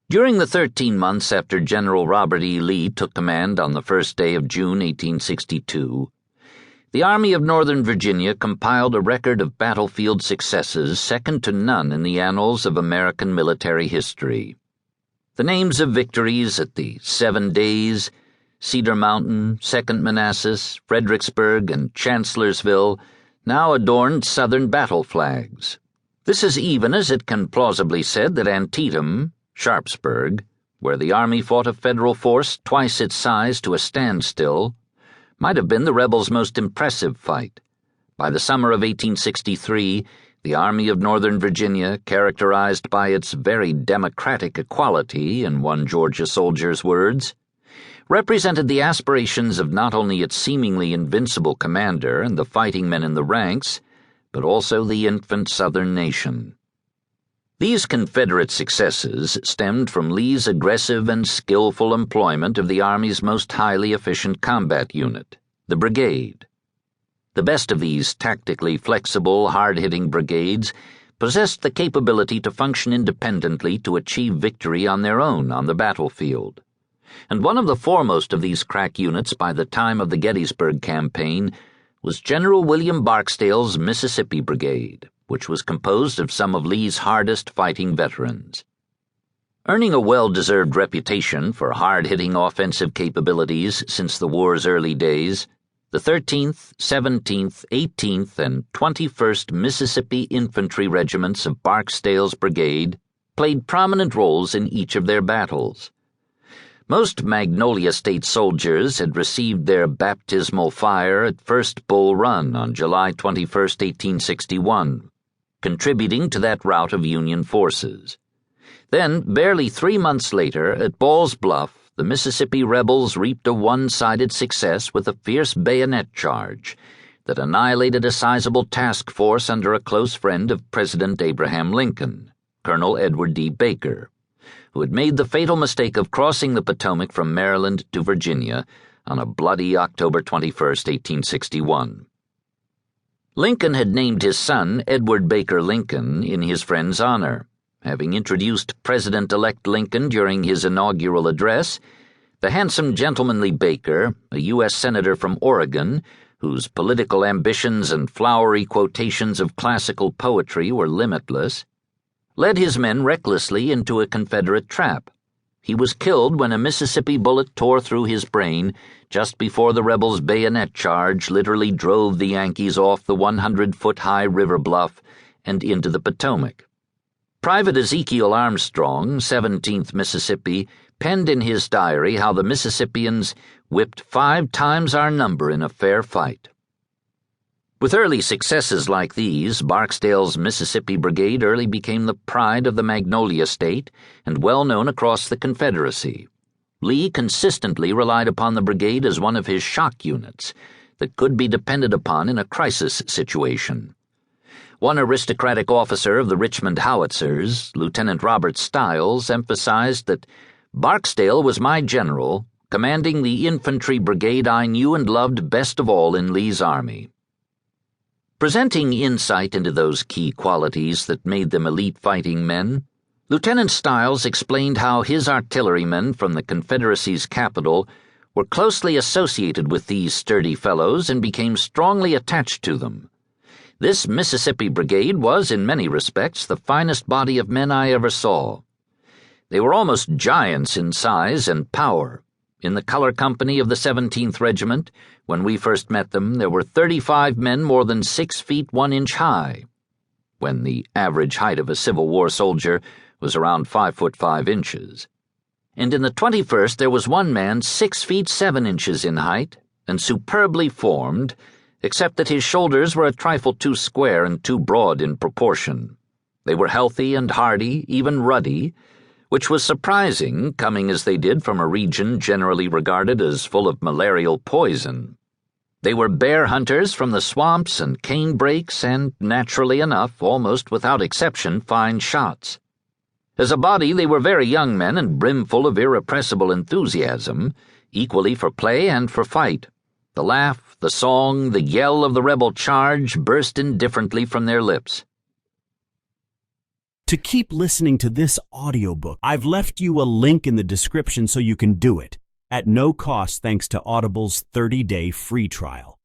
During the 13 months after General Robert E. Lee took command on the first day of June 1862, the Army of Northern Virginia compiled a record of battlefield successes second to none in the annals of American military history. The names of victories at the 7 Days, Cedar Mountain, Second Manassas, Fredericksburg, and Chancellorsville now adorned Southern battle flags. This is even as it can plausibly said that Antietam, Sharpsburg, where the Army fought a federal force twice its size to a standstill, might have been the rebels' most impressive fight. By the summer of 1863, the Army of Northern Virginia, characterized by its very democratic equality, in one Georgia soldier's words, represented the aspirations of not only its seemingly invincible commander and the fighting men in the ranks, but also the infant Southern nation. These Confederate successes stemmed from Lee's aggressive and skillful employment of the Army's most highly efficient combat unit, the brigade. The best of these tactically flexible, hard-hitting brigades possessed the capability to function independently to achieve victory on their own on the battlefield. And one of the foremost of these crack units by the time of the Gettysburg campaign was General William Barksdale's Mississippi Brigade, which was composed of some of Lee's hardest fighting veterans. Earning a well-deserved reputation for hard-hitting offensive capabilities since the war's early days, the 13th, 17th, 18th, and 21st Mississippi Infantry Regiments of Barksdale's brigade played prominent roles in each of their battles. Most Magnolia State soldiers had received their baptismal fire at First Bull Run on July 21, 1861, contributing to that rout of Union forces. Then, barely 3 months later, at Ball's Bluff, the Mississippi rebels reaped a one-sided success with a fierce bayonet charge that annihilated a sizable task force under a close friend of President Abraham Lincoln, Colonel Edward D. Baker, who had made the fatal mistake of crossing the Potomac from Maryland to Virginia on a bloody October 21, 1861. Lincoln had named his son Edward Baker Lincoln in his friend's honor. Having introduced President-elect Lincoln during his inaugural address, the handsome gentlemanly Baker, a U.S. Senator from Oregon, whose political ambitions and flowery quotations of classical poetry were limitless, led his men recklessly into a Confederate trap. He was killed when a Mississippi bullet tore through his brain just before the rebels' bayonet charge literally drove the Yankees off the 100-foot-high river bluff and into the Potomac. Private Ezekiel Armstrong, 17th Mississippi, penned in his diary how the Mississippians whipped 5 times our number in a fair fight. With early successes like these, Barksdale's Mississippi Brigade early became the pride of the Magnolia State and well known across the Confederacy. Lee consistently relied upon the brigade as one of his shock units that could be depended upon in a crisis situation. One aristocratic officer of the Richmond Howitzers, Lieutenant Robert Stiles, emphasized that Barksdale was my general, commanding the infantry brigade I knew and loved best of all in Lee's army. Presenting insight into those key qualities that made them elite fighting men, Lieutenant Stiles explained how his artillerymen from the Confederacy's capital were closely associated with these sturdy fellows and became strongly attached to them. This Mississippi Brigade was, in many respects, the finest body of men I ever saw. They were almost giants in size and power. In the color company of the 17th Regiment, when we first met them, there were 35 men more than 6 feet 1 inch high, when the average height of a Civil War soldier was around 5 foot 5 inches. And in the 21st there was one man 6 feet 7 inches in height and superbly formed, except that his shoulders were a trifle too square and too broad in proportion. They were healthy and hardy, even ruddy, which was surprising, coming as they did from a region generally regarded as full of malarial poison. They were bear hunters from the swamps and cane brakes and, naturally enough, almost without exception, fine shots. As a body, they were very young men and brimful of irrepressible enthusiasm, equally for play and for fight. The laugh, the song, the yell of the rebel charge burst indifferently from their lips. to keep listening to this audiobook. I've left you a link in the description so you can do it, at no cost thanks to Audible's 30-day free trial.